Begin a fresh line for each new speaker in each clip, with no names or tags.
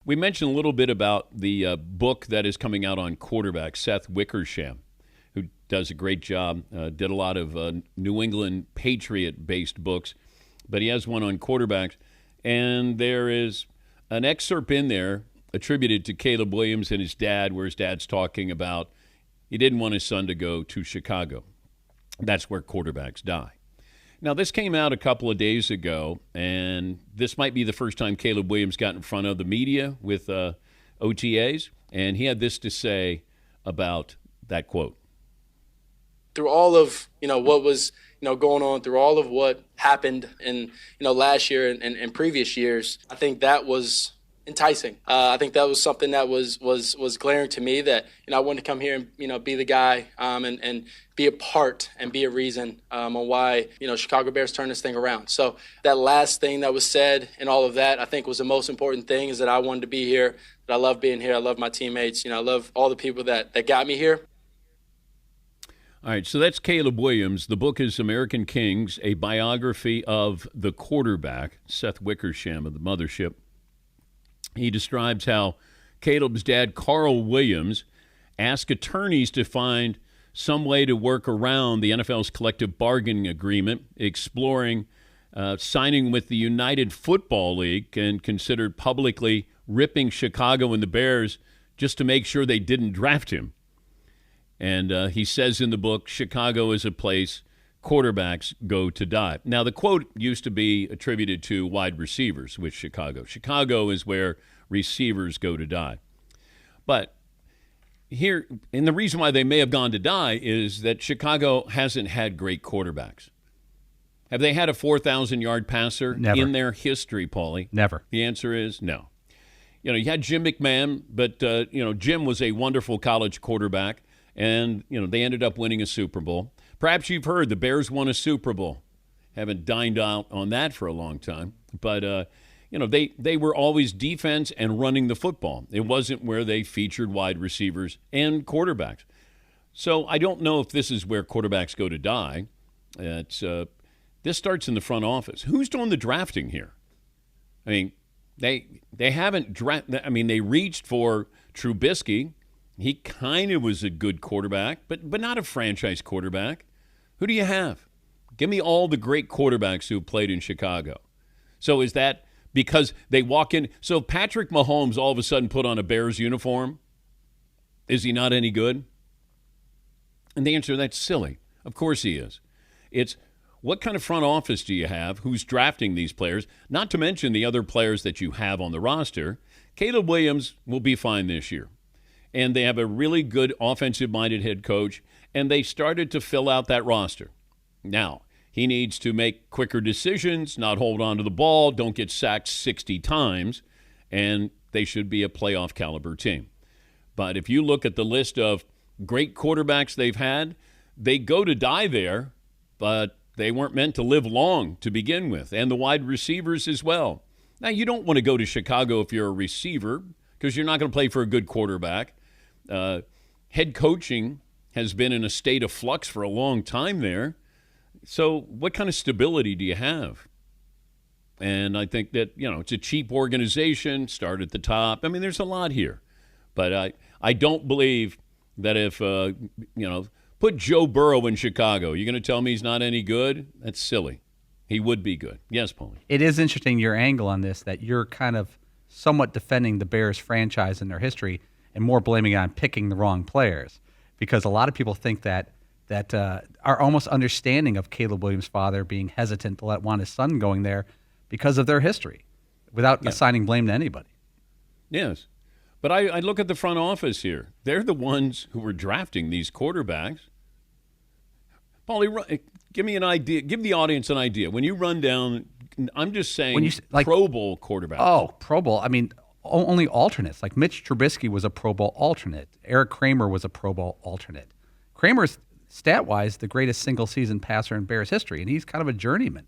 We mentioned a little bit about the book that is coming out on quarterback, Seth Wickersham, who does a great job, did a lot of New England Patriot-based books, but he has one on quarterbacks. And there is an excerpt in there attributed to Caleb Williams and his dad, where his dad's talking about he didn't want his son to go to Chicago. That's where quarterbacks die. Now, this came out a couple of days ago, and this might be the first time Caleb Williams got in front of the media with OTAs, and he had this to say about that quote.
Through all of, what was, going on, through all of what happened in, last year and previous years, I think that was enticing. I think that was something that was glaring to me that, I wanted to come here and, be the guy and be a part and be a reason on why, Chicago Bears turned this thing around. So that last thing that was said and all of that, I think was the most important thing, is that I wanted to be here, that I love being here. I love my teammates. I love all the people that got me here.
All right, so that's Caleb Williams. The book is American Kings, a biography of the quarterback, Seth Wickersham of the Mothership. He describes how Caleb's dad, Carl Williams, asked attorneys to find some way to work around the NFL's collective bargaining agreement, exploring signing with the United Football League, and considered publicly ripping Chicago and the Bears just to make sure they didn't draft him. And he says in the book, Chicago is a place quarterbacks go to die. Now, the quote used to be attributed to wide receivers with Chicago. Chicago is where receivers go to die. But here, and the reason why they may have gone to die is that Chicago hasn't had great quarterbacks. Have they had a 4,000-yard passer in their history, Paulie?
Never.
The answer is no. You had Jim McMahon, but, Jim was a wonderful college quarterback, and, they ended up winning a Super Bowl. Perhaps you've heard the Bears won a Super Bowl. Haven't dined out on that for a long time. But, they were always defense and running the football. It wasn't where they featured wide receivers and quarterbacks. So I don't know if this is where quarterbacks go to die. This starts in the front office. Who's doing the drafting here? I mean, they haven't drafted. I mean, they reached for Trubisky. He kind of was a good quarterback, but not a franchise quarterback. Who do you have? Give me all the great quarterbacks who played in Chicago. So is that because they walk in? So Patrick Mahomes all of a sudden put on a Bears uniform. Is he not any good? And the answer, that's silly. Of course he is. It's what kind of front office do you have? Who's drafting these players? Not to mention the other players that you have on the roster. Caleb Williams will be fine this year. And they have a really good offensive-minded head coach, and they started to fill out that roster. Now, he needs to make quicker decisions, not hold on to the ball, don't get sacked 60 times, and they should be a playoff-caliber team. But if you look at the list of great quarterbacks they've had, they go to die there, but they weren't meant to live long to begin with, and the wide receivers as well. Now, you don't want to go to Chicago if you're a receiver because you're not going to play for a good quarterback. Head coaching has been in a state of flux for a long time there. So what kind of stability do you have? And I think that, it's a cheap organization, start at the top. I mean, there's a lot here. But I don't believe that if, put Joe Burrow in Chicago, you're going to tell me he's not any good? That's silly. He would be good. Yes, Paulie.
It is interesting, your angle on this, that you're kind of somewhat defending the Bears franchise and their history and more blaming it on picking the wrong players, because a lot of people think that are almost understanding of Caleb Williams' father being hesitant to want his son going there because of their history without assigning blame to anybody.
Yes. But I look at the front office here. They're the ones who were drafting these quarterbacks. Paulie, give me an idea. Give the audience an idea. When you run down, I'm just saying Pro Bowl quarterbacks.
Oh, Pro Bowl. I mean, only alternates. Like Mitch Trubisky was a Pro Bowl alternate. Eric Kramer was a Pro Bowl alternate. Kramer's, stat-wise, the greatest single-season passer in Bears history, and he's kind of a journeyman.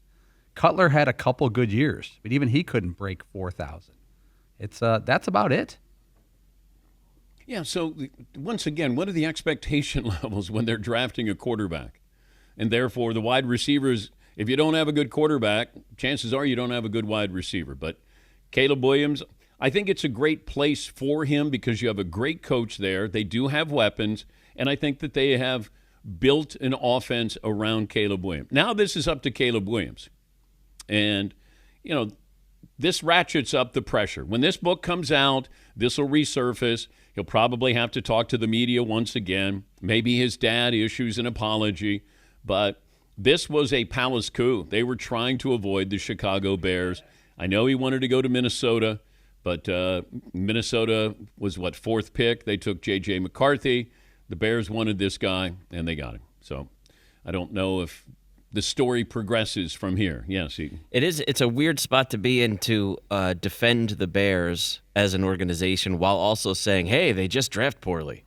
Cutler had a couple good years, but even he couldn't break 4,000. That's about it.
Yeah, so once again, what are the expectation levels when they're drafting a quarterback? And therefore, the wide receivers, if you don't have a good quarterback, chances are you don't have a good wide receiver. But Caleb Williams, I think it's a great place for him because you have a great coach there. They do have weapons, and I think that they have built an offense around Caleb Williams. Now this is up to Caleb Williams. And, this ratchets up the pressure. When this book comes out, this will resurface. He'll probably have to talk to the media once again. Maybe his dad issues an apology. But this was a palace coup. They were trying to avoid the Chicago Bears. I know he wanted to go to Minnesota, but Minnesota was, fourth pick? They took J.J. McCarthy. The Bears wanted this guy, and they got him. So I don't know if the story progresses from here. Yes,
it's a weird spot to be in to defend the Bears as an organization while also saying, "Hey, they just draft poorly."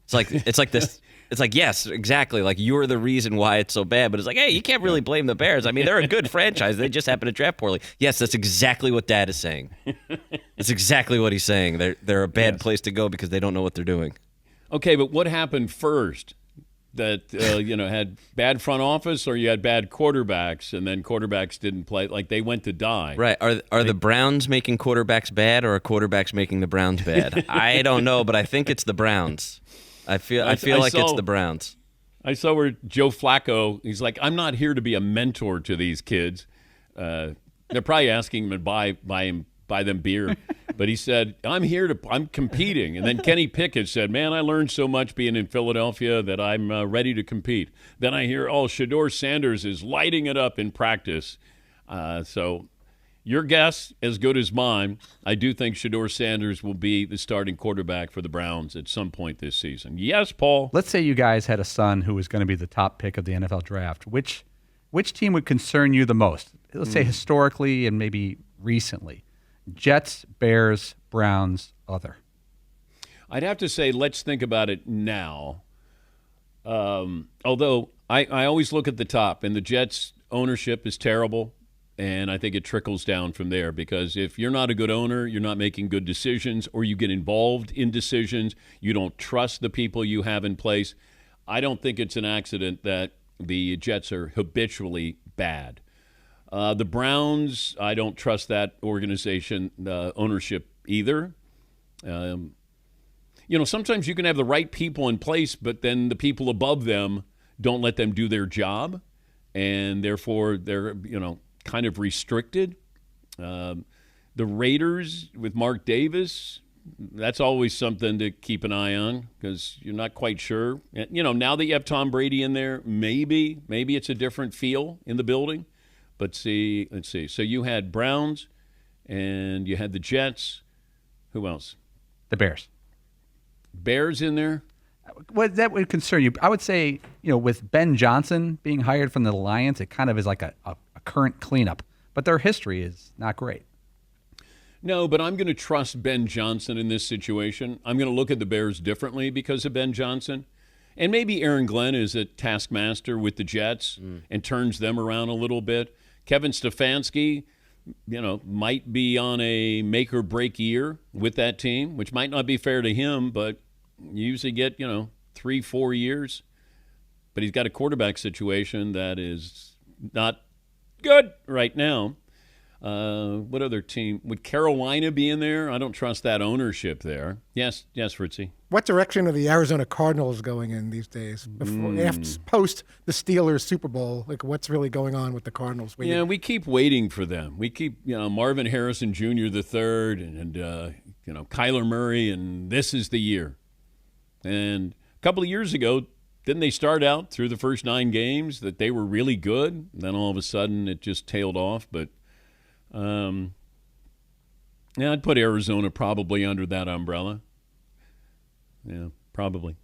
It's like this. It's like, yes, exactly. Like, you're the reason why it's so bad. But it's like, hey, you can't really blame the Bears. I mean, they're a good franchise. They just happen to draft poorly. Yes, that's exactly what Dad is saying. That's exactly what he's saying. They're a bad place to go because they don't know what they're doing.
Okay, but what happened first? That had bad front office, or you had bad quarterbacks, and then quarterbacks didn't play, like they went to die.
Right? Are the Browns making quarterbacks bad, or are quarterbacks making the Browns bad? I don't know, but I think it's the Browns. I feel like it's the Browns.
I saw where Joe Flacco, he's like, I'm not here to be a mentor to these kids. They're probably asking him to buy them beer. But he said, I'm competing. And then Kenny Pickett said, man, I learned so much being in Philadelphia that I'm ready to compete. Then I hear, Shedeur Sanders is lighting it up in practice. So your guess, as good as mine, I do think Shedeur Sanders will be the starting quarterback for the Browns at some point this season. Yes, Paul?
Let's say you guys had a son who was going to be the top pick of the NFL draft. Which team would concern you the most? Let's say historically and maybe recently. Jets, Bears, Browns, other.
I'd have to say let's think about it now. Although I always look at the top, and the Jets' ownership is terrible, and I think it trickles down from there because if you're not a good owner, you're not making good decisions, or you get involved in decisions, you don't trust the people you have in place. I don't think it's an accident that the Jets are habitually bad. The Browns, I don't trust that organization, ownership either. Sometimes you can have the right people in place, but then the people above them don't let them do their job, and therefore they're, kind of restricted. The Raiders with Mark Davis, that's always something to keep an eye on because you're not quite sure. Now that you have Tom Brady in there, maybe it's a different feel in the building. But let's see. So you had Browns, and you had the Jets. Who else?
The Bears.
Bears in there?
Well, that would concern you. I would say, with Ben Johnson being hired from the Lions, it kind of is like a current cleanup. But their history is not great.
No, but I'm going to trust Ben Johnson in this situation. I'm going to look at the Bears differently because of Ben Johnson. And maybe Aaron Glenn is a taskmaster with the Jets and turns them around a little bit. Kevin Stefanski, might be on a make-or-break year with that team, which might not be fair to him, but you usually get, 3-4 years. But he's got a quarterback situation that is not good right now. What other team? Would Carolina be in there? I don't trust that ownership there. Yes, Fritzy.
What direction are the Arizona Cardinals going in these days? Post the Steelers Super Bowl, what's really going on with the Cardinals?
We keep waiting for them. We keep, Marvin Harrison Jr. the third, and Kyler Murray, and this is the year. And a couple of years ago, didn't they start out through the first 9 games that they were really good? And then all of a sudden it just tailed off, but. I'd put Arizona probably under that umbrella. Yeah, probably.